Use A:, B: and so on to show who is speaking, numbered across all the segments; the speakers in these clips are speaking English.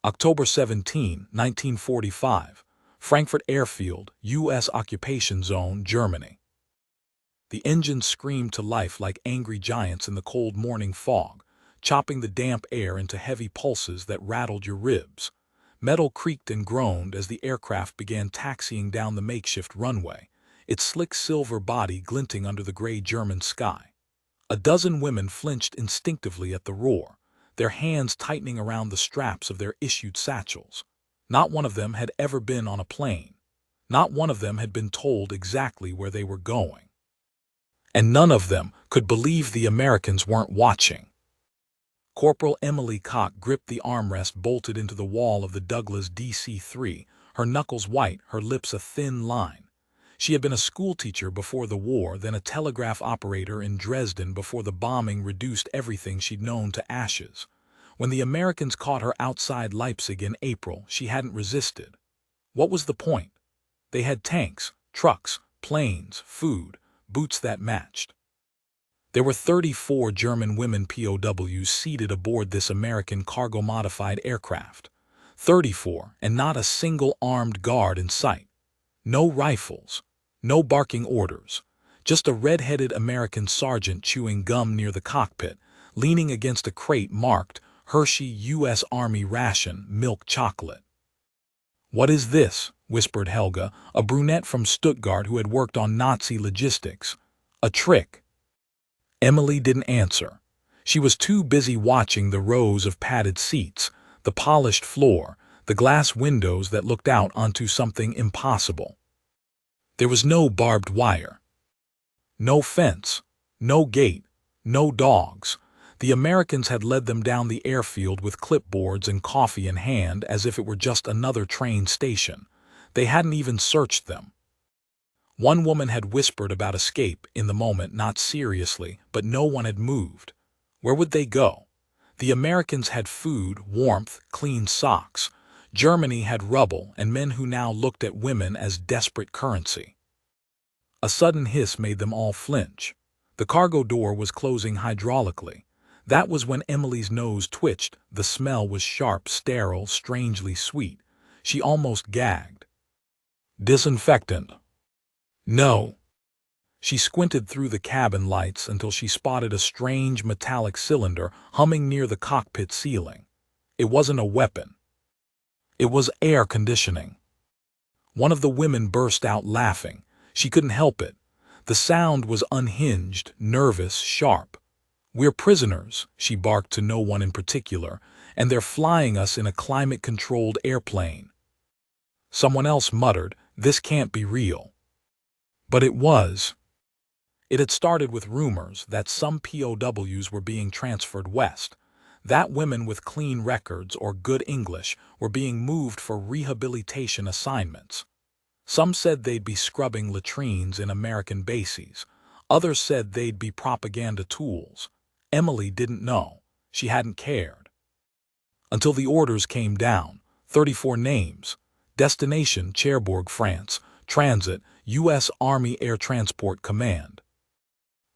A: October 17, 1945, Frankfurt Airfield, U.S. Occupation Zone, Germany. The engines screamed to life like angry giants in the cold morning fog, chopping the damp air into heavy pulses that rattled your ribs. Metal creaked and groaned as the aircraft began taxiing down the makeshift runway, its slick silver body glinting under the gray German sky. A dozen women flinched instinctively at the roar, their hands tightening around the straps of their issued satchels. Not one of them had ever been on a plane. Not one of them had been told exactly where they were going. And none of them could believe the Americans weren't watching. Corporal Emily Koch gripped the armrest bolted into the wall of the Douglas DC-3, her knuckles white, her lips a thin line. She had been a schoolteacher before the war, then a telegraph operator in Dresden before the bombing reduced everything she'd known to ashes. When the Americans caught her outside Leipzig in April, she hadn't resisted. What was the point? They had tanks, trucks, planes, food, boots that matched. There were 34 German women POWs seated aboard this American cargo-modified aircraft. 34, and not a single armed guard in sight. No rifles. No barking orders, just a red-headed American sergeant chewing gum near the cockpit, leaning against a crate marked Hershey U.S. Army Ration Milk Chocolate. "What is this?" whispered Helga, a brunette from Stuttgart who had worked on Nazi logistics. "A trick." Emily didn't answer. She was too busy watching the rows of padded seats, the polished floor, the glass windows that looked out onto something impossible. There was no barbed wire. No fence. No gate. No dogs. The Americans had led them down the airfield with clipboards and coffee in hand as if it were just another train station. They hadn't even searched them. One woman had whispered about escape in the moment, not seriously, but no one had moved. Where would they go? The Americans had food, warmth, clean socks. Germany had rubble and men who now looked at women as desperate currency. A sudden hiss made them all flinch. The cargo door was closing hydraulically. That was when Emily's nose twitched. The smell was sharp, sterile, strangely sweet. She almost gagged. Disinfectant. No. She squinted through the cabin lights until she spotted a strange metallic cylinder humming near the cockpit ceiling. It wasn't a weapon. It was air conditioning. One of the women burst out laughing. She couldn't help it. The sound was unhinged, nervous, sharp. "We're prisoners," she barked to no one in particular, "and they're flying us in a climate-controlled airplane." Someone else muttered, "This can't be real." But it was. It had started with rumors that some POWs were being transferred west, that women with clean records or good English were being moved for rehabilitation assignments. Some said they'd be scrubbing latrines in American bases. Others said they'd be propaganda tools. Emily didn't know. She hadn't cared. Until the orders came down. 34 names. Destination Cherbourg, France. Transit U.S. Army Air Transport Command.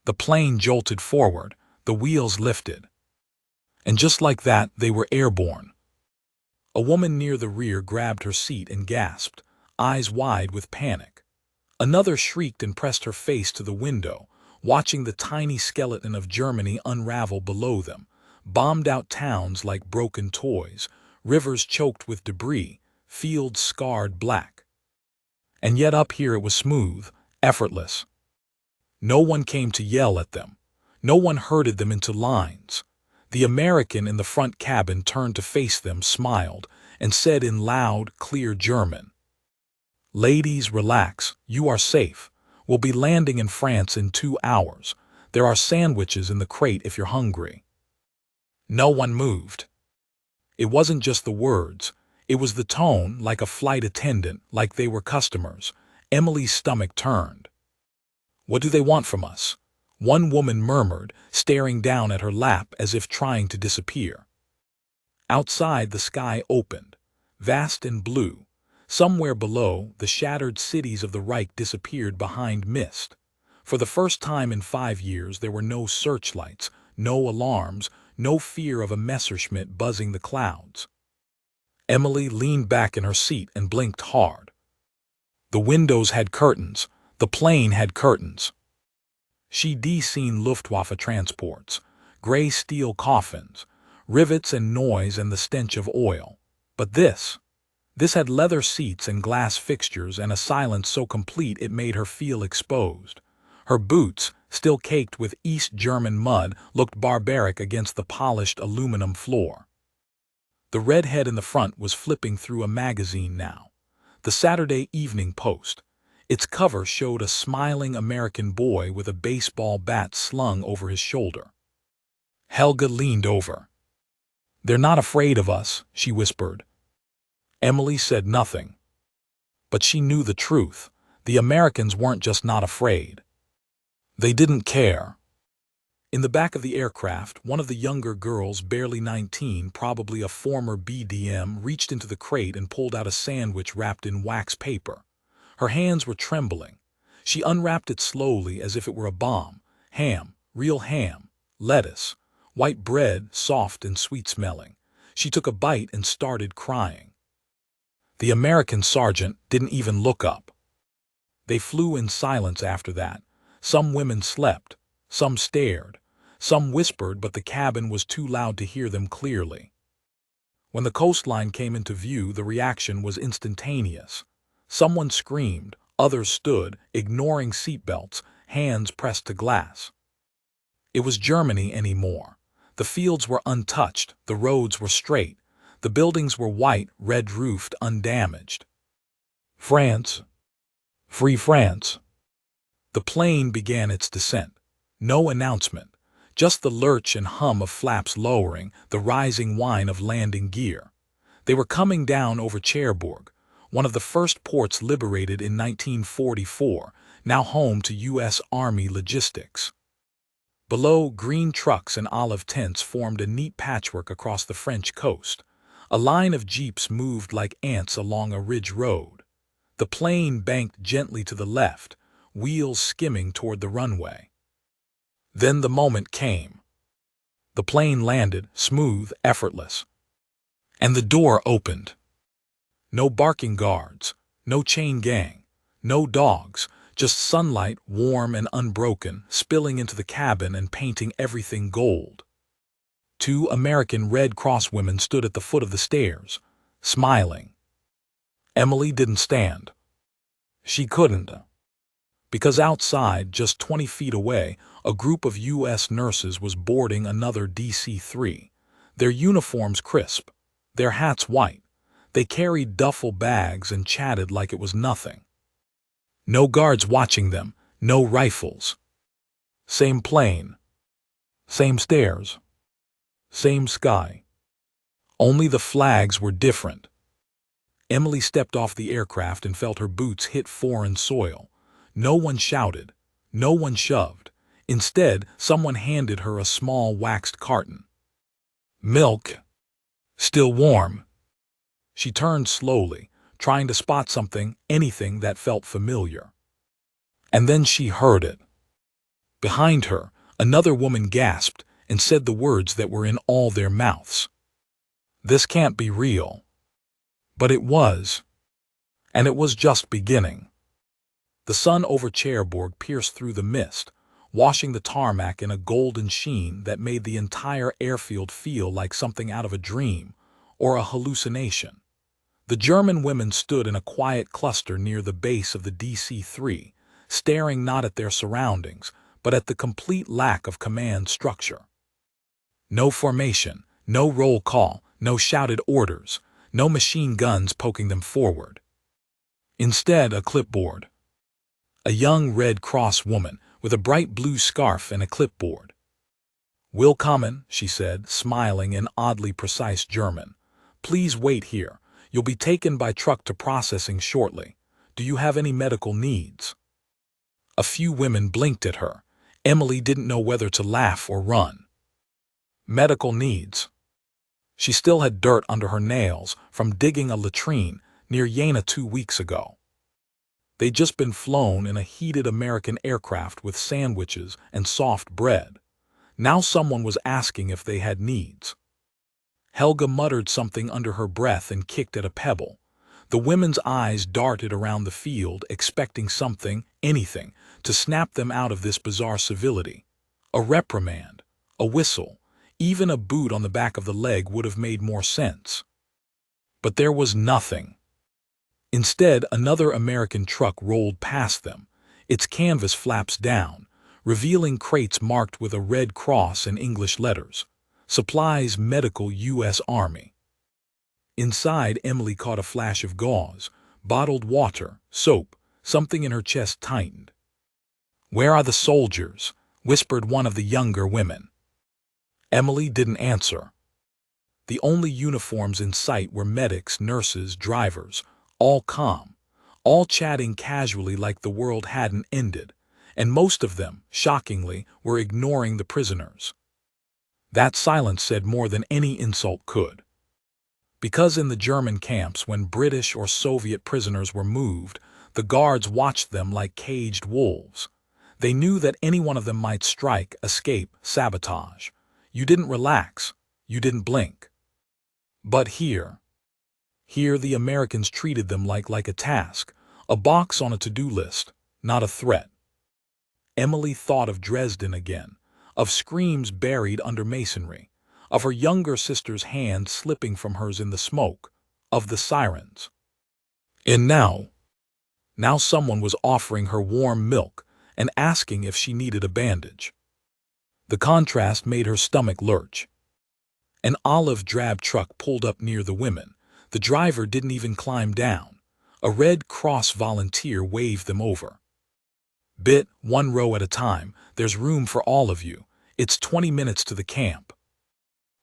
A: The plane jolted forward. The wheels lifted. And just like that, they were airborne. A woman near the rear grabbed her seat and gasped, eyes wide with panic. Another shrieked and pressed her face to the window, watching the tiny skeleton of Germany unravel below them, bombed-out towns like broken toys, rivers choked with debris, fields scarred black. And yet up here it was smooth, effortless. No one came to yell at them. No one herded them into lines. The American in the front cabin turned to face them, smiled, and said in loud, clear German, "Ladies, relax. You are safe. We'll be landing in France in 2 hours. There are sandwiches in the crate if you're hungry." No one moved. It wasn't just the words. It was the tone, like a flight attendant, like they were customers. Emily's stomach turned. "What do they want from us?" One woman murmured, staring down at her lap as if trying to disappear. Outside, the sky opened, vast and blue. Somewhere below, the shattered cities of the Reich disappeared behind mist. For the first time in 5 years, there were no searchlights, no alarms, no fear of a Messerschmitt buzzing the clouds. Emily leaned back in her seat and blinked hard. The windows had curtains. The plane had curtains. She'd seen Luftwaffe transports, gray steel coffins, rivets and noise and the stench of oil. But this had leather seats and glass fixtures and a silence so complete it made her feel exposed. Her boots, still caked with East German mud, looked barbaric against the polished aluminum floor. The redhead in the front was flipping through a magazine now, the Saturday Evening Post. Its cover showed a smiling American boy with a baseball bat slung over his shoulder. Helga leaned over. "They're not afraid of us," she whispered. Emily said nothing. But she knew the truth. The Americans weren't just not afraid. They didn't care. In the back of the aircraft, one of the younger girls, barely 19, probably a former BDM, reached into the crate and pulled out a sandwich wrapped in wax paper. Her hands were trembling. She unwrapped it slowly as if it were a bomb. Ham, real ham, lettuce, white bread, soft and sweet-smelling. She took a bite and started crying. The American sergeant didn't even look up. They flew in silence after that. Some women slept, some stared, some whispered, but the cabin was too loud to hear them clearly. When the coastline came into view, the reaction was instantaneous. Someone screamed, others stood, ignoring seatbelts, hands pressed to glass. It was Germany anymore. The fields were untouched, the roads were straight, the buildings were white, red-roofed, undamaged. France. Free France. The plane began its descent. No announcement, just the lurch and hum of flaps lowering, the rising whine of landing gear. They were coming down over Cherbourg, one of the first ports liberated in 1944, now home to U.S. Army logistics. Below, green trucks and olive tents formed a neat patchwork across the French coast. A line of jeeps moved like ants along a ridge road. The plane banked gently to the left, wheels skimming toward the runway. Then the moment came. The plane landed, smooth, effortless. And the door opened. No barking guards, no chain gang, no dogs, just sunlight, warm and unbroken, spilling into the cabin and painting everything gold. Two American Red Cross women stood at the foot of the stairs, smiling. Emily didn't stand. She couldn't. Because outside, just 20 feet away, a group of U.S. nurses was boarding another DC-3, their uniforms crisp, their hats white. They carried duffel bags and chatted like it was nothing. No guards watching them, no rifles. Same plane. Same stairs. Same sky. Only the flags were different. Emily stepped off the aircraft and felt her boots hit foreign soil. No one shouted. No one shoved. Instead, someone handed her a small waxed carton. Milk. Still warm. She turned slowly, trying to spot something, anything that felt familiar. And then she heard it. Behind her, another woman gasped and said the words that were in all their mouths. "This can't be real." But it was. And it was just beginning. The sun over Cherbourg pierced through the mist, washing the tarmac in a golden sheen that made the entire airfield feel like something out of a dream or a hallucination. The German women stood in a quiet cluster near the base of the DC-3, staring not at their surroundings, but at the complete lack of command structure. No formation, no roll call, no shouted orders, no machine guns poking them forward. Instead, a clipboard. A young Red Cross woman with a bright blue scarf and a clipboard. "Willkommen," she said, smiling in oddly precise German. "Please wait here. You'll be taken by truck to processing shortly. Do you have any medical needs?" A few women blinked at her. Emily didn't know whether to laugh or run. Medical needs. She still had dirt under her nails from digging a latrine near Jena 2 weeks ago. They'd just been flown in a heated American aircraft with sandwiches and soft bread. Now someone was asking if they had needs. Helga muttered something under her breath and kicked at a pebble. The women's eyes darted around the field, expecting something, anything, to snap them out of this bizarre civility. A reprimand, a whistle, even a boot on the back of the leg would have made more sense. But there was nothing. Instead, another American truck rolled past them, its canvas flaps down, revealing crates marked with a red cross and English letters. Supplies, Medical, U.S. Army. Inside, Emily caught a flash of gauze, bottled water, soap. Something in her chest tightened. "Where are the soldiers?" whispered one of the younger women. Emily didn't answer. The only uniforms in sight were medics, nurses, drivers, all calm, all chatting casually like the world hadn't ended, and most of them, shockingly, were ignoring the prisoners. That silence said more than any insult could. Because in the German camps, when British or Soviet prisoners were moved, the guards watched them like caged wolves. They knew that any one of them might strike, escape, sabotage. You didn't relax. You didn't blink. But here the Americans treated them like a task, a box on a to-do list, not a threat. Emily thought of Dresden again, of screams buried under masonry, of her younger sister's hand slipping from hers in the smoke, of the sirens. And now someone was offering her warm milk and asking if she needed a bandage. The contrast made her stomach lurch. An olive-drab truck pulled up near the women. The driver didn't even climb down. A Red Cross volunteer waved them over. "Bit, one row at a time. There's room for all of you. It's 20 minutes to the camp."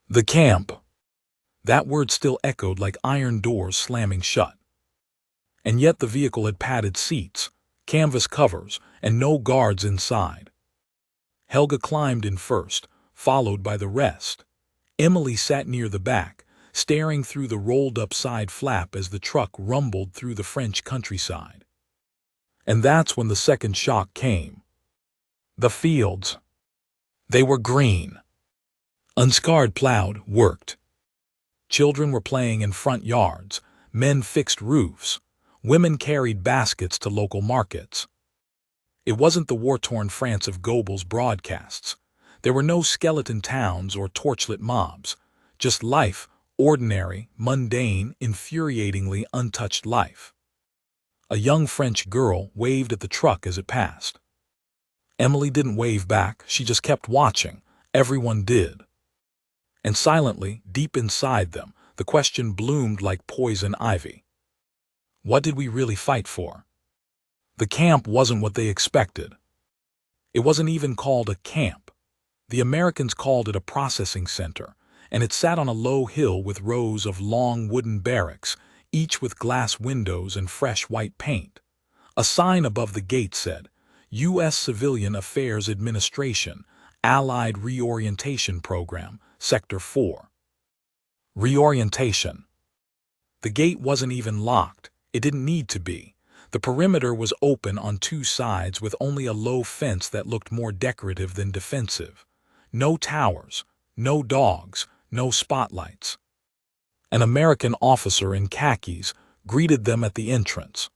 A: The camp. That word still echoed like iron doors slamming shut. And yet the vehicle had padded seats, canvas covers, and no guards inside. Helga climbed in first, followed by the rest. Emily sat near the back, staring through the rolled-up side flap as the truck rumbled through the French countryside. And that's when the second shock came. The fields. They were green. Unscarred, plowed, worked. Children were playing in front yards, men fixed roofs, women carried baskets to local markets. It wasn't the war-torn France of Goebbels' broadcasts. There were no skeleton towns or torchlit mobs, just life, ordinary, mundane, infuriatingly untouched life. A young French girl waved at the truck as it passed. Emily didn't wave back, she just kept watching. Everyone did. And silently, deep inside them, the question bloomed like poison ivy. What did we really fight for? The camp wasn't what they expected. It wasn't even called a camp. The Americans called it a processing center, and it sat on a low hill with rows of long wooden barracks, each with glass windows and fresh white paint. A sign above the gate said, U.S. Civilian Affairs Administration, Allied Reorientation Program, Sector 4. Reorientation. The gate wasn't even locked. It didn't need to be. The perimeter was open on two sides with only a low fence that looked more decorative than defensive. No towers, no dogs, no spotlights. An American officer in khakis greeted them at the entrance.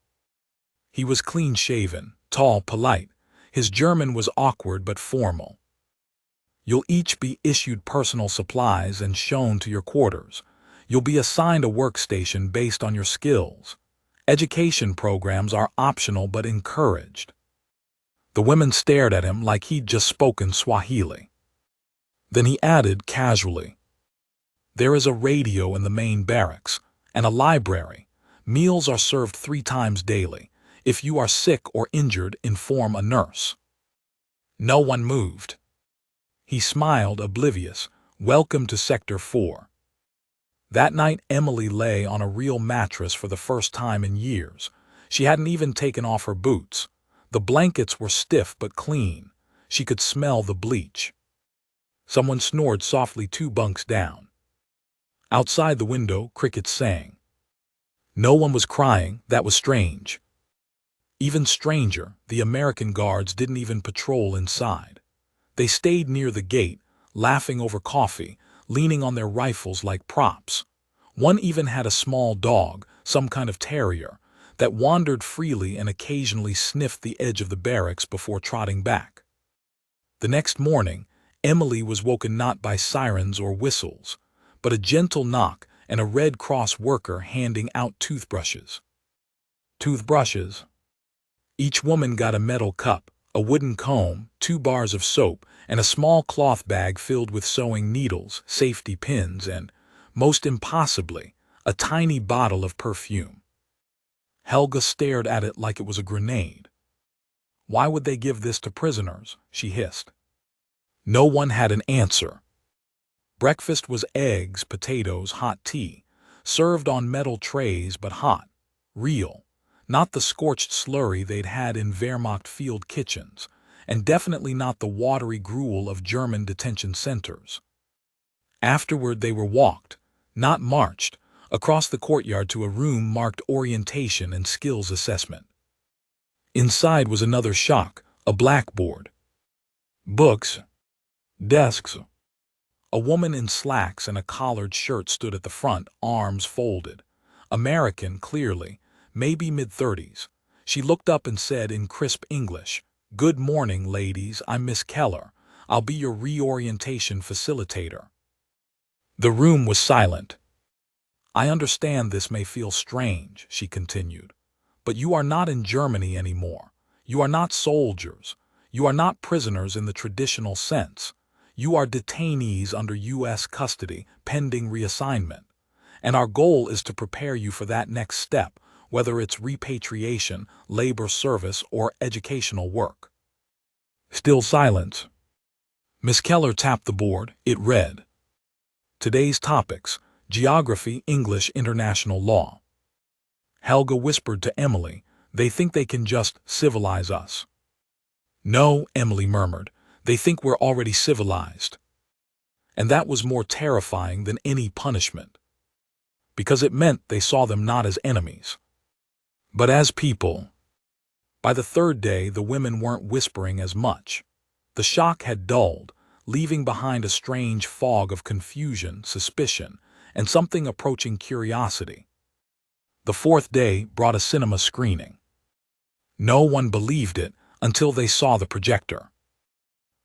A: He was clean-shaven, tall, polite. His German was awkward but formal. You'll each be issued personal supplies and shown to your quarters. You'll be assigned a workstation based on your skills. Education programs are optional but encouraged. The women stared at him like he'd just spoken Swahili. Then he added casually, "There is a radio in the main barracks, and a library. Meals are served 3 times daily. If you are sick or injured, inform a nurse." No one moved. He smiled, oblivious. Welcome to Sector 4. That night, Emily lay on a real mattress for the first time in years. She hadn't even taken off her boots. The blankets were stiff but clean. She could smell the bleach. Someone snored softly 2 bunks down. Outside the window, crickets sang. No one was crying. That was strange. Even stranger, the American guards didn't even patrol inside. They stayed near the gate, laughing over coffee, leaning on their rifles like props. One even had a small dog, some kind of terrier, that wandered freely and occasionally sniffed the edge of the barracks before trotting back. The next morning, Emily was woken not by sirens or whistles, but a gentle knock and a Red Cross worker handing out toothbrushes. Toothbrushes. Each woman got a metal cup, a wooden comb, 2 bars of soap, and a small cloth bag filled with sewing needles, safety pins, and, most impossibly, a tiny bottle of perfume. Helga stared at it like it was a grenade. Why would they give this to prisoners? She hissed. No one had an answer. Breakfast was eggs, potatoes, hot tea, served on metal trays but hot, real, not the scorched slurry they'd had in Wehrmacht field kitchens, and definitely not the watery gruel of German detention centers. Afterward they were walked, not marched, across the courtyard to a room marked orientation and skills assessment. Inside was another shock, a blackboard. Books. Desks. A woman in slacks and a collared shirt stood at the front, arms folded. American, clearly, maybe mid-30s. She looked up and said in crisp English, "Good morning, ladies, I'm Miss Keller. I'll be your reorientation facilitator." The room was silent. "I understand this may feel strange," she continued, "but you are not in Germany anymore. You are not soldiers. You are not prisoners in the traditional sense. You are detainees under U.S. custody, pending reassignment. And our goal is to prepare you for that next step, whether it's repatriation, labor service, or educational work." Still silence. Miss Keller tapped the board. It read, "Today's topics: Geography, English, International Law." Helga whispered to Emily, "They think they can just civilize us." "No," Emily murmured, "they think we're already civilized." And that was more terrifying than any punishment, because it meant they saw them not as enemies, but as people. By the third day, the women weren't whispering as much. The shock had dulled, leaving behind a strange fog of confusion, suspicion, and something approaching curiosity. The fourth day brought a cinema screening. No one believed it until they saw the projector.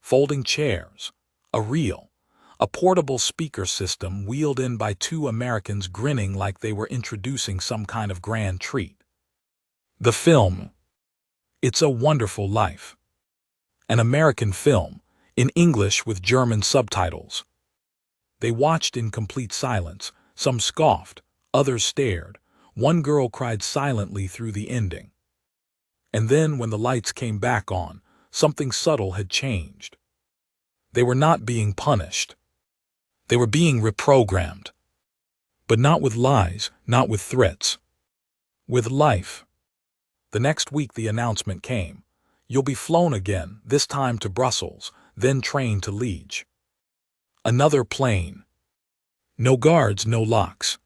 A: Folding chairs, a reel, a portable speaker system wheeled in by 2 Americans grinning like they were introducing some kind of grand treat. The film, It's a Wonderful Life. An American film, in English with German subtitles. They watched in complete silence. Some scoffed, others stared. One girl cried silently through the ending. And then, when the lights came back on, something subtle had changed. They were not being punished. They were being reprogrammed. But not with lies, not with threats. With life. The next week the announcement came. You'll be flown again, this time to Brussels, then trained to Liege. Another plane. No guards, no locks.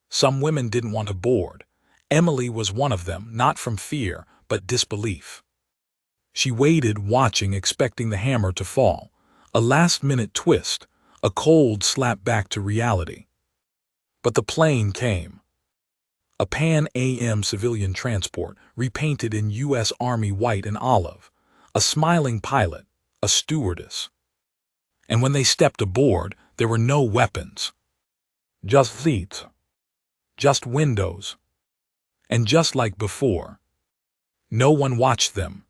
A: Some women didn't want to board. Emily was one of them, not from fear, but disbelief. She waited, watching, expecting the hammer to fall. A last-minute twist, a cold slap back to reality. But the plane came. A Pan Am civilian transport, repainted in U.S. Army white and olive. A smiling pilot, a stewardess. And when they stepped aboard, there were no weapons. Just seats. Just windows. And just like before, no one watched them.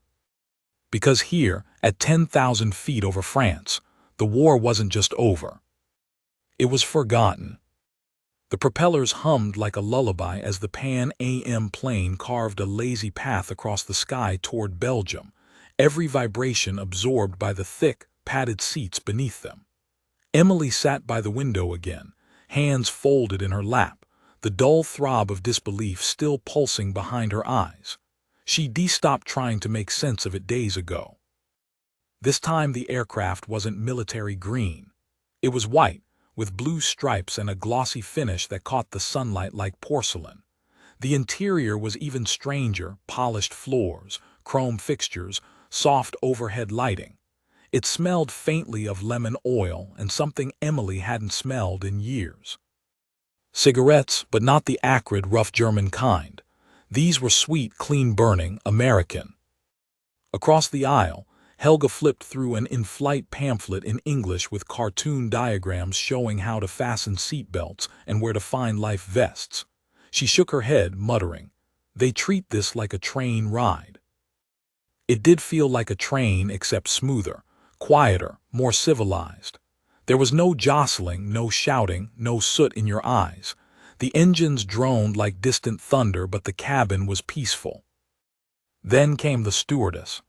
A: Because here, at 10,000 feet over France, the war wasn't just over. It was forgotten. The propellers hummed like a lullaby as the Pan Am plane carved a lazy path across the sky toward Belgium, every vibration absorbed by the thick, padded seats beneath them. Emily sat by the window again, hands folded in her lap, the dull throb of disbelief still pulsing behind her eyes. She'd stopped trying to make sense of it days ago. This time the aircraft wasn't military green. It was white, with blue stripes and a glossy finish that caught the sunlight like porcelain. The interior was even stranger, polished floors, chrome fixtures, soft overhead lighting. It smelled faintly of lemon oil and something Emily hadn't smelled in years. Cigarettes, but not the acrid, rough German kind. These were sweet, clean-burning, American. Across the aisle, Helga flipped through an in-flight pamphlet in English with cartoon diagrams showing how to fasten seatbelts and where to find life vests. She shook her head, muttering, "They treat this like a train ride." It did feel like a train, except smoother, quieter, more civilized. There was no jostling, no shouting, no soot in your eyes. The engines droned like distant thunder, but the cabin was peaceful. Then came the stewardess.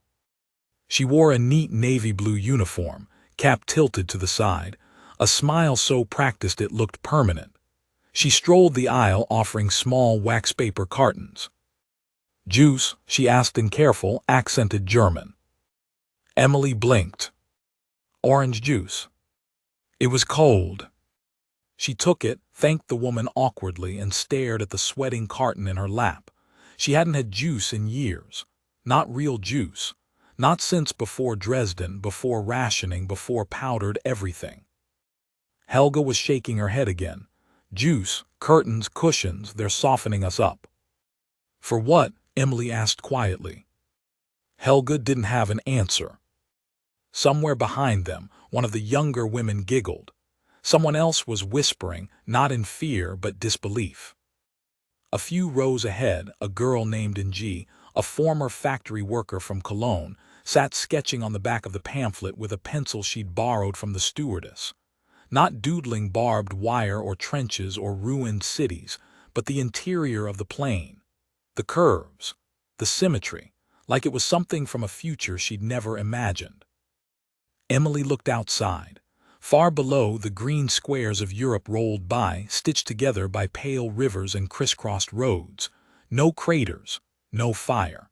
A: She wore a neat navy blue uniform, cap tilted to the side, a smile so practiced it looked permanent. She strolled the aisle offering small wax paper cartons. "Juice?" she asked in careful, accented German. Emily blinked. "Orange juice." It was cold. She took it, thanked the woman awkwardly, and stared at the sweating carton in her lap. She hadn't had juice in years. Not real juice. Not since before Dresden, before rationing, before powdered everything. Helga was shaking her head again. "Juice, curtains, cushions, they're softening us up." "For what?" Emily asked quietly. Helga didn't have an answer. Somewhere behind them, one of the younger women giggled. Someone else was whispering, not in fear but disbelief. A few rows ahead, a girl named Ng, a former factory worker from Cologne, sat sketching on the back of the pamphlet with a pencil she'd borrowed from the stewardess. Not doodling barbed wire or trenches or ruined cities, but the interior of the plane. The curves, the symmetry, like it was something from a future she'd never imagined. Emily looked outside. Far below, the green squares of Europe rolled by, stitched together by pale rivers and crisscrossed roads. No craters, no fire.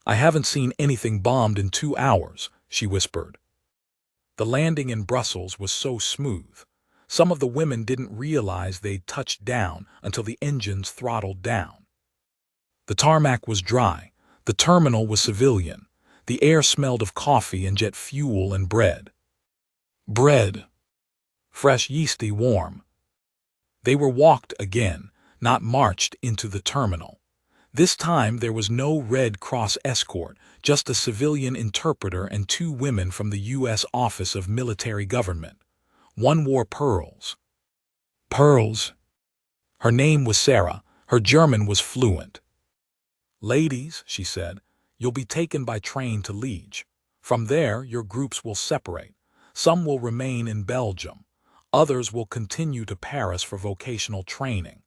A: "I haven't seen anything bombed in 2 hours," she whispered. The landing in Brussels was so smooth. Some of the women didn't realize they'd touched down until the engines throttled down. The tarmac was dry. The terminal was civilian. The air smelled of coffee and jet fuel and bread. Bread. Fresh, yeasty, warm. They were walked again, not marched into the terminal. This time there was no Red Cross escort, just a civilian interpreter and 2 women from the U.S. Office of Military Government. One wore pearls. Pearls. Her name was Sarah. Her German was fluent. "Ladies," she said, "you'll be taken by train to Liege. From there, your groups will separate. Some will remain in Belgium. Others will continue to Paris for vocational training.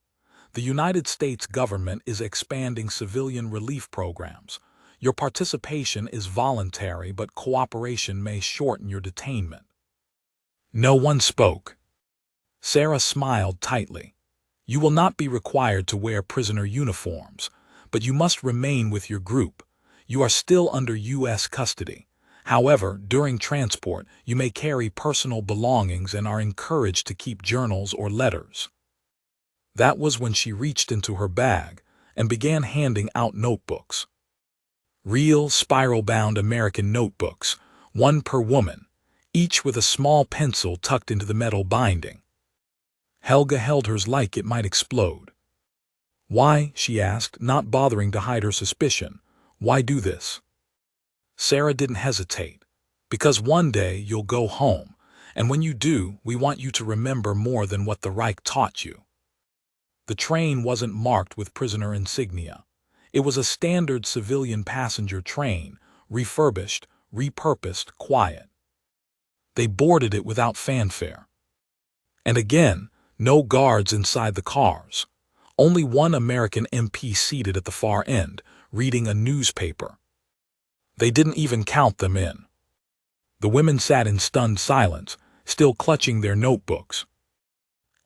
A: The United States government is expanding civilian relief programs. Your participation is voluntary, but cooperation may shorten your detainment." No one spoke. Sarah smiled tightly. "You will not be required to wear prisoner uniforms, but you must remain with your group. You are still under U.S. custody. However, during transport, you may carry personal belongings and are encouraged to keep journals or letters." That was when she reached into her bag and began handing out notebooks. Real, spiral-bound American notebooks, 1 per woman, each with a small pencil tucked into the metal binding. Helga held hers like it might explode. "Why?" she asked, not bothering to hide her suspicion. "Why do this?" Sarah didn't hesitate. "Because one day you'll go home, and when you do, we want you to remember more than what the Reich taught you." The train wasn't marked with prisoner insignia. It was a standard civilian passenger train, refurbished, repurposed, quiet. They boarded it without fanfare. And again, no guards inside the cars. Only one American MP seated at the far end, reading a newspaper. They didn't even count them in. The women sat in stunned silence, still clutching their notebooks.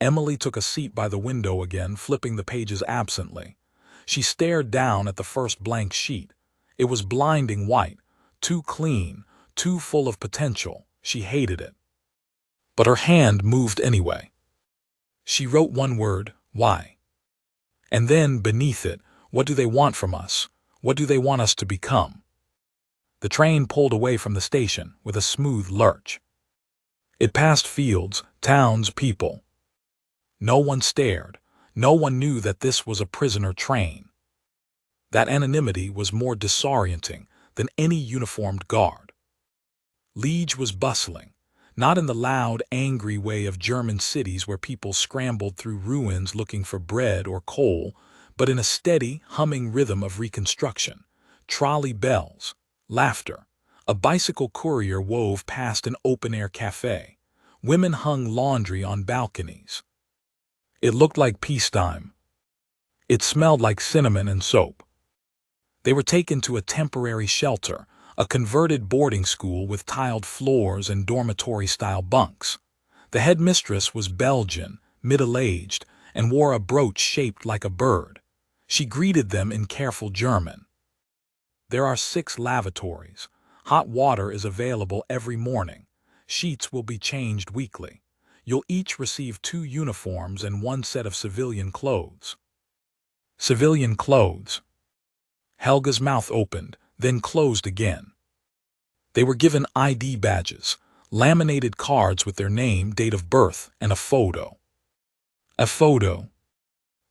A: Emily took a seat by the window again, flipping the pages absently. She stared down at the first blank sheet. It was blinding white, too clean, too full of potential. She hated it. But her hand moved anyway. She wrote one word, "Why?" And then, beneath it, "What do they want from us? What do they want us to become?" The train pulled away from the station with a smooth lurch. It passed fields, towns, people. No one stared. No one knew that this was a prisoner train. That anonymity was more disorienting than any uniformed guard. Liege was bustling, not in the loud, angry way of German cities where people scrambled through ruins looking for bread or coal, but in a steady, humming rhythm of reconstruction. Trolley bells, laughter. A bicycle courier wove past an open-air cafe. Women hung laundry on balconies. It looked like peacetime. It smelled like cinnamon and soap. They were taken to a temporary shelter, a converted boarding school with tiled floors and dormitory-style bunks. The headmistress was Belgian, middle-aged, and wore a brooch shaped like a bird. She greeted them in careful German. There are 6 lavatories. Hot water is available every morning. Sheets will be changed weekly. You'll each receive 2 uniforms and 1 set of civilian clothes. Civilian clothes. Helga's mouth opened, then closed again. They were given ID badges, laminated cards with their name, date of birth, and a photo. A photo.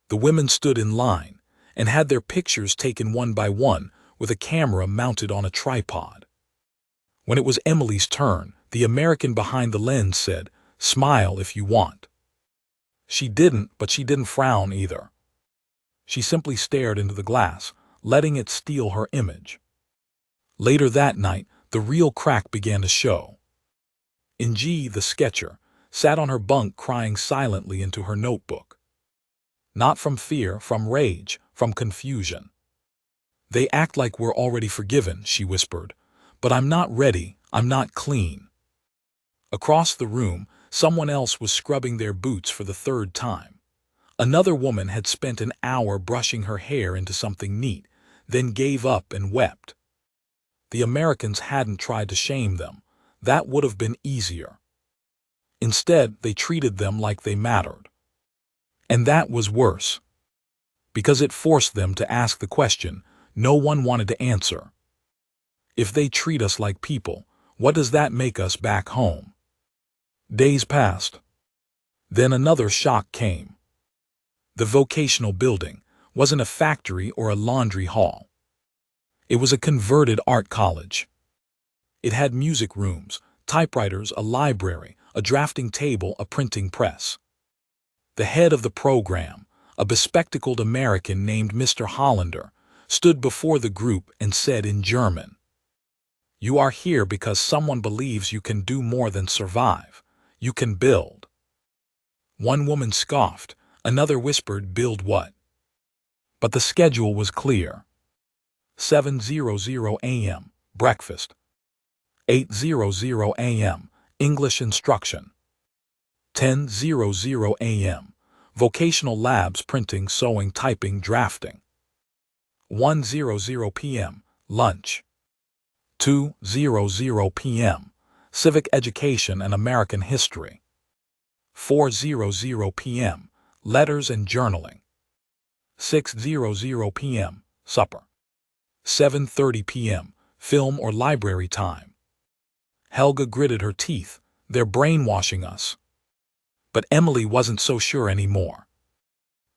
A: The women stood in line and had their pictures taken one by one with a camera mounted on a tripod. When it was Emily's turn, the American behind the lens said, "Smile if you want." She didn't, but she didn't frown either. She simply stared into the glass, letting it steal her image. Later that night, the real crack began to show. Inji, the sketcher, sat on her bunk crying silently into her notebook. Not from fear, from rage, from confusion. "They act like we're already forgiven," she whispered. "But I'm not ready, I'm not clean." Across the room, someone else was scrubbing their boots for the 3rd time. Another woman had spent an hour brushing her hair into something neat, then gave up and wept. The Americans hadn't tried to shame them. That would have been easier. Instead, they treated them like they mattered. And that was worse, because it forced them to ask the question no one wanted to answer. If they treat us like people, what does that make us back home? Days passed. Then another shock came. The vocational building wasn't a factory or a laundry hall. It was a converted art college. It had music rooms, typewriters, a library, a drafting table, a printing press. The head of the program, a bespectacled American named Mr. Hollander, stood before the group and said in German, "You are here because someone believes you can do more than survive. You can build." One woman scoffed, another whispered, "Build what?" But the schedule was clear. 7:00 a.m., breakfast. 8:00 a.m., English instruction. 10:00 a.m., vocational labs, printing, sewing, typing, drafting. 1:00 p.m., lunch. 2:00 p.m., civic education and American history. 4:00 p.m., letters and journaling. 6:00 p.m., supper. 7:30 p.m., film or library time. Helga gritted her teeth. "They're brainwashing us." But Emily wasn't so sure anymore.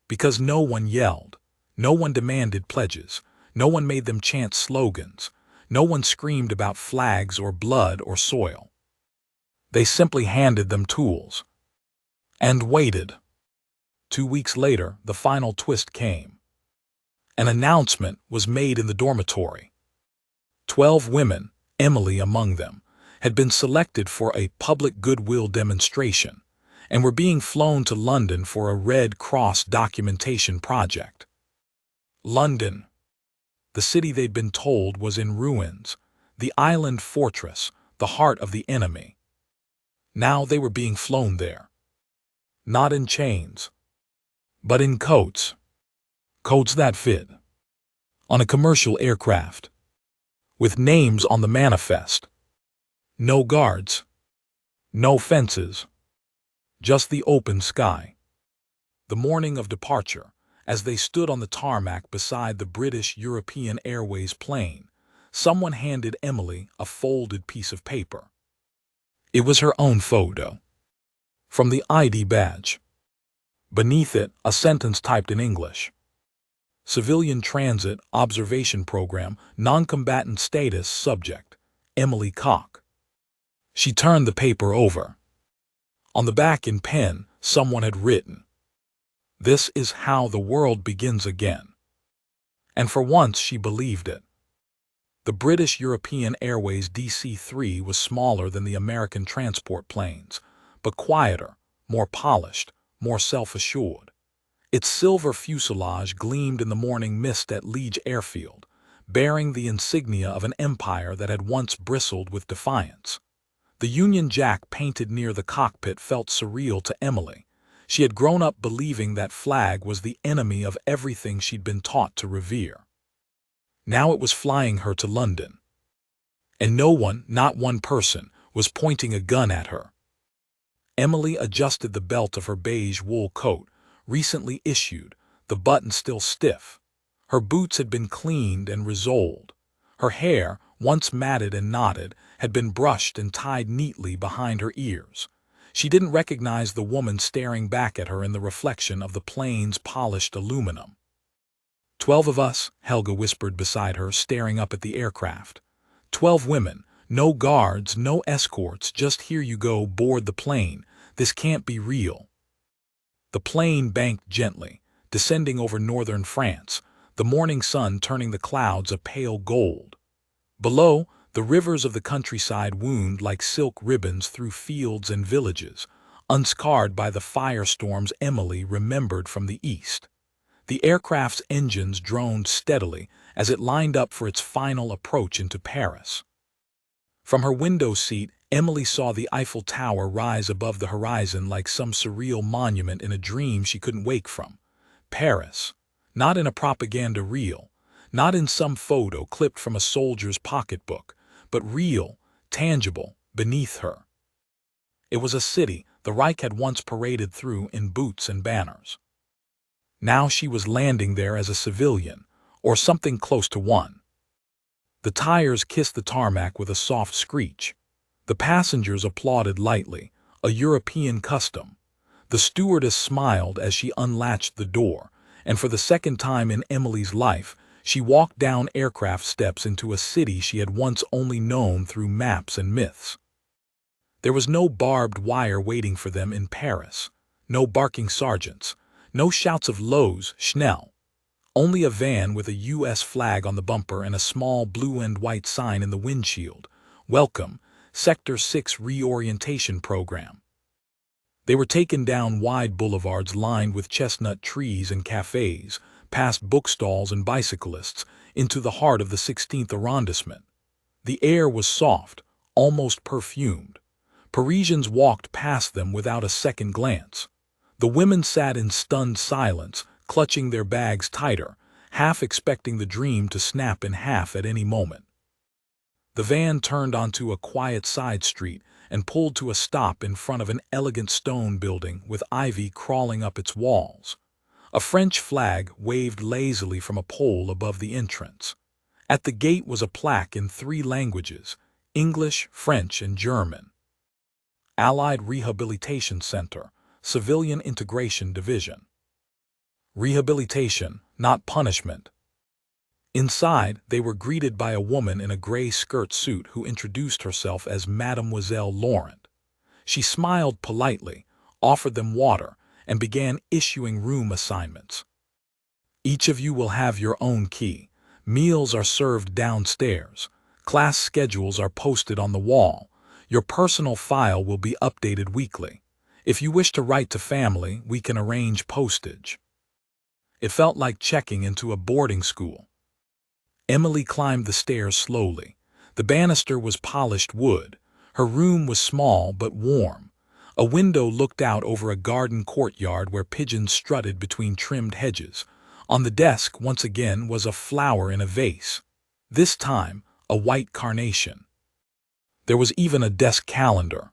A: Because no one yelled, no one demanded pledges, no one made them chant slogans, no one screamed about flags or blood or soil. They simply handed them tools. And waited. 2 weeks later, the final twist came. An announcement was made in the dormitory. 12 women, Emily among them, had been selected for a public goodwill demonstration and were being flown to London for a Red Cross documentation project. London. The city they'd been told was in ruins, the island fortress, the heart of the enemy. Now they were being flown there. Not in chains, but in coats. Coats that fit. On a commercial aircraft. With names on the manifest. No guards. No fences. Just the open sky. The morning of departure, as they stood on the tarmac beside the British European Airways plane, someone handed Emily a folded piece of paper. It was her own photo. From the ID badge. Beneath it, a sentence typed in English. Civilian Transit Observation Program, Non-Combatant Status Subject, Emily Koch. She turned the paper over. On the back in pen, someone had written, "This is how the world begins again." And for once she believed it. The British European Airways DC-3 was smaller than the American transport planes, but quieter, more polished, more self-assured. Its silver fuselage gleamed in the morning mist at Liege Airfield, bearing the insignia of an empire that had once bristled with defiance. The Union Jack painted near the cockpit felt surreal to Emily. She had grown up believing that flag was the enemy of everything she'd been taught to revere. Now it was flying her to London. And no one, not one person, was pointing a gun at her. Emily adjusted the belt of her beige wool coat, recently issued, the button still stiff. Her boots had been cleaned and resoled. Her hair, once matted and knotted, had been brushed and tied neatly behind her ears. She didn't recognize the woman staring back at her in the reflection of the plane's polished aluminum. 12 of us, Helga whispered beside her, staring up at the aircraft. 12 women, no guards, no escorts, just here you go, board the plane. This can't be real. The plane banked gently, descending over northern France, the morning sun turning the clouds a pale gold. Below, the rivers of the countryside wound like silk ribbons through fields and villages, unscarred by the firestorms Emily remembered from the east. The aircraft's engines droned steadily as it lined up for its final approach into Paris. From her window seat, Emily saw the Eiffel Tower rise above the horizon like some surreal monument in a dream she couldn't wake from. Paris, not in a propaganda reel, not in some photo clipped from a soldier's pocketbook, but real, tangible, beneath her. It was a city the Reich had once paraded through in boots and banners. Now she was landing there as a civilian, or something close to one. The tires kissed the tarmac with a soft screech. The passengers applauded lightly, a European custom. The stewardess smiled as she unlatched the door, and for the second time in Emily's life, she walked down aircraft steps into a city she had once only known through maps and myths. There was no barbed wire waiting for them in Paris, no barking sergeants, no shouts of Los, Schnell. Only a van with a U.S. flag on the bumper and a small blue and white sign in the windshield. Welcome, Sector 6 Reorientation Program. They were taken down wide boulevards lined with chestnut trees and cafes, past bookstalls and bicyclists, into the heart of the 16th arrondissement. The air was soft, almost perfumed. Parisians walked past them without a second glance. The women sat in stunned silence, clutching their bags tighter, half expecting the dream to snap in half at any moment. The van turned onto a quiet side street and pulled to a stop in front of an elegant stone building with ivy crawling up its walls. A French flag waved lazily from a pole above the entrance. At the gate was a plaque in 3 languages, English, French, and German. Allied Rehabilitation Center, Civilian Integration Division. Rehabilitation, not punishment. Inside, they were greeted by a woman in a gray skirt suit who introduced herself as Mademoiselle Laurent. She smiled politely, offered them water, and began issuing room assignments. Each of you will have your own key. Meals are served downstairs. Class schedules are posted on the wall. Your personal file will be updated weekly. If you wish to write to family, we can arrange postage. It felt like checking into a boarding school. Emily climbed the stairs slowly. The banister was polished wood. Her room was small but warm. A window looked out over a garden courtyard where pigeons strutted between trimmed hedges. On the desk, once again, was a flower in a vase. This time, a white carnation. There was even a desk calendar.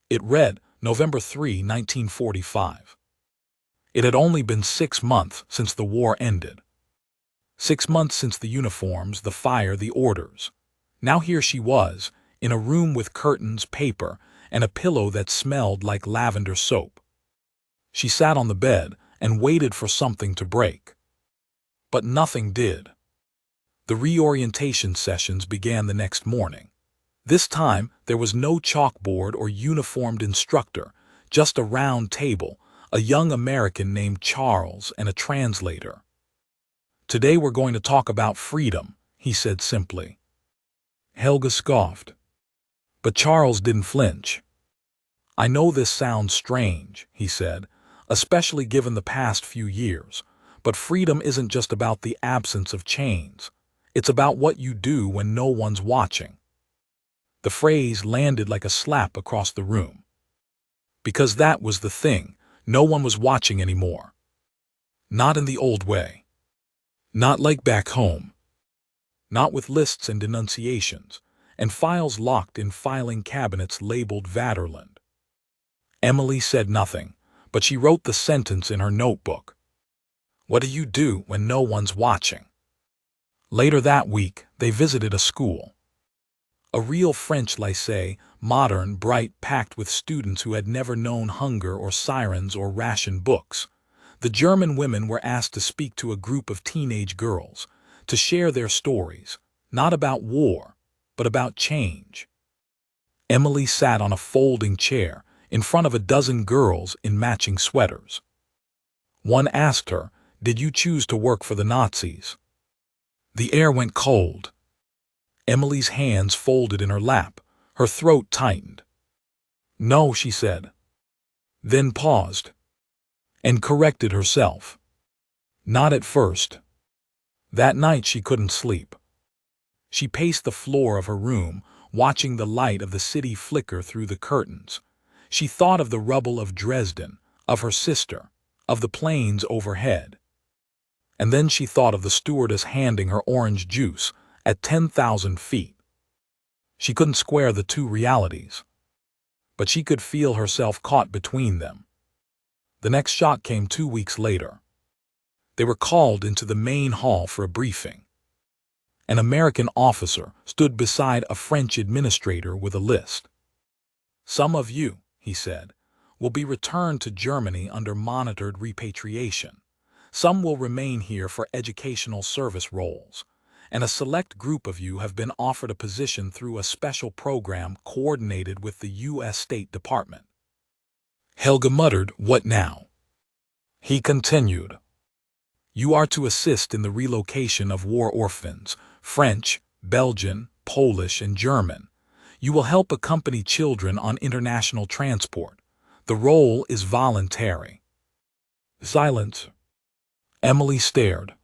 A: It read, November 3, 1945. It had only been 6 months since the war ended. 6 months since the uniforms, the fire, the orders. Now here she was, in a room with curtains, paper, and a pillow that smelled like lavender soap. She sat on the bed and waited for something to break. But nothing did. The reorientation sessions began the next morning. This time, there was no chalkboard or uniformed instructor, just a round table, a young American named Charles, and a translator. "Today we're going to talk about freedom," he said simply. Helga scoffed. But Charles didn't flinch. "I know this sounds strange," he said, "especially given the past few years, but freedom isn't just about the absence of chains. It's about what you do when no one's watching." The phrase landed like a slap across the room. Because that was the thing, no one was watching anymore. Not in the old way. Not like back home. Not with lists and denunciations, and files locked in filing cabinets labeled Vaterland. Emily said nothing, but she wrote the sentence in her notebook. What do you do when no one's watching? Later that week, they visited a school. A real French lycée, modern, bright, packed with students who had never known hunger or sirens or ration books. The German women were asked to speak to a group of teenage girls, to share their stories, not about war, but about change. Emily sat on a folding chair in front of a dozen girls in matching sweaters. One asked her, "Did you choose to work for the Nazis?" The air went cold. Emily's hands folded in her lap, her throat tightened. "No," she said. Then paused. And corrected herself. Not at first. That night she couldn't sleep. She paced the floor of her room, watching the light of the city flicker through the curtains. She thought of the rubble of Dresden, of her sister, of the planes overhead. And then she thought of the stewardess handing her orange juice at 10,000 feet. She couldn't square the two realities, but she could feel herself caught between them. The next shock came 2 weeks later. They were called into the main hall for a briefing. An American officer stood beside a French administrator with a list. "Some of you," he said, "will be returned to Germany under monitored repatriation. Some will remain here for educational service roles, and a select group of you have been offered a position through a special program coordinated with the U.S. State Department." Helga muttered, "What now?" He continued, "You are to assist in the relocation of war orphans, French, Belgian, Polish, and German. You will help accompany children on international transport. The role is voluntary." Silence. Emily stared.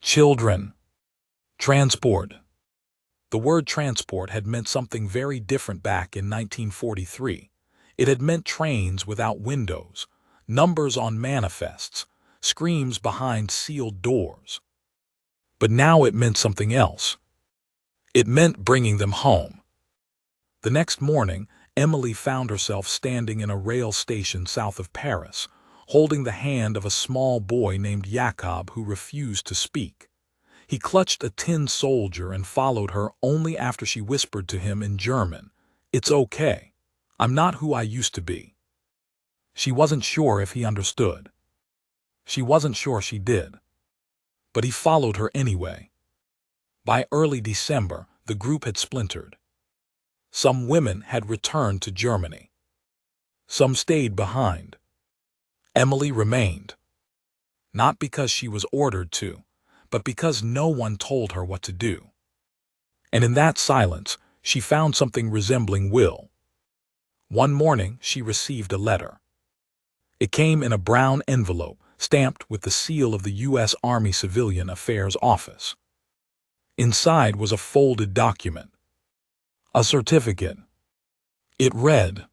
A: Children. Transport. The word transport had meant something very different back in 1943. It had meant trains without windows, numbers on manifests, screams behind sealed doors. But now it meant something else. It meant bringing them home. The next morning, Emily found herself standing in a rail station south of Paris, holding the hand of a small boy named Jakob who refused to speak. He clutched a tin soldier and followed her only after she whispered to him in German, "It's okay. I'm not who I used to be." She wasn't sure if he understood. She wasn't sure she did. But he followed her anyway. By early December, the group had splintered. Some women had returned to Germany. Some stayed behind. Emily remained. Not because she was ordered to, but because no one told her what to do. And in that silence, she found something resembling will. One morning, she received a letter. It came in a brown envelope, stamped with the seal of the U.S. Army Civilian Affairs Office. Inside was a folded document. A certificate. It read,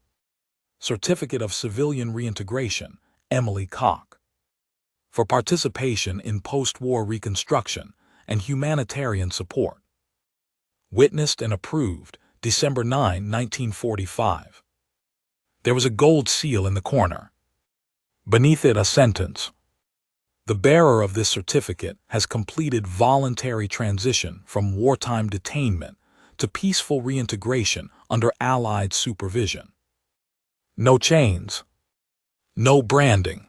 A: "Certificate of Civilian Reintegration, Emily Koch, for participation in post-war reconstruction and humanitarian support. Witnessed and approved, December 9, 1945. There was a gold seal in the corner. Beneath it a sentence. The bearer of this certificate has completed voluntary transition from wartime detainment to peaceful reintegration under Allied supervision. No chains, no branding,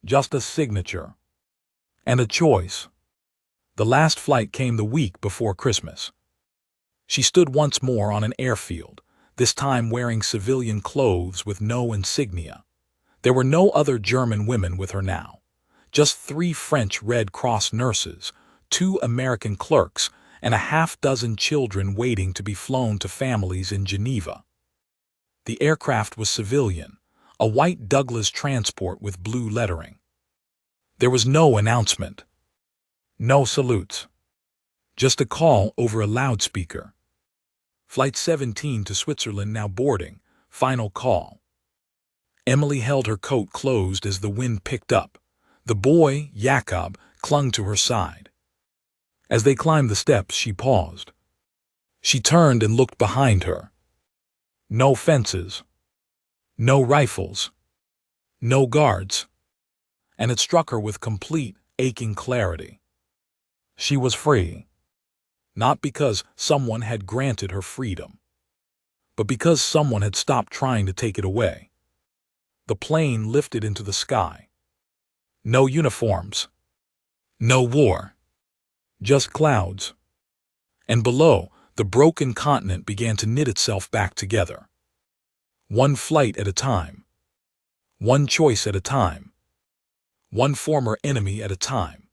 A: just a signature and a choice. The last flight came the week before Christmas. She stood once more on an airfield, this time wearing civilian clothes with no insignia. There were no other German women with her now, just 3 French Red Cross nurses, 2 American clerks, and a half-dozen children waiting to be flown to families in Geneva. The aircraft was civilian, a white Douglas transport with blue lettering. There was no announcement, no salutes, just a call over a loudspeaker. Flight 17 to Switzerland now boarding, final call. Emily held her coat closed as the wind picked up. The boy, Jakob, clung to her side. As they climbed the steps, she paused. She turned and looked behind her. No fences, no rifles, no guards, and it struck her with complete, aching clarity. She was free, not because someone had granted her freedom, but because someone had stopped trying to take it away. The plane lifted into the sky. No uniforms, no war, just clouds. And below, the broken continent began to knit itself back together. One flight at a time, one choice at a time, one former enemy at a time.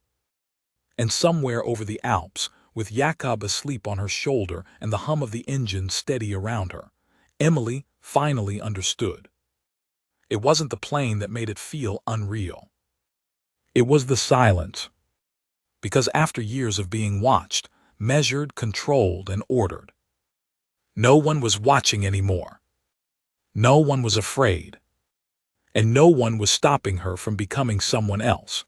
A: And somewhere over the Alps, with Jakob asleep on her shoulder and the hum of the engine steady around her, Emily finally understood. It wasn't the plane that made it feel unreal. It was the silence. Because after years of being watched, measured, controlled, and ordered, no one was watching anymore. No one was afraid. And no one was stopping her from becoming someone else.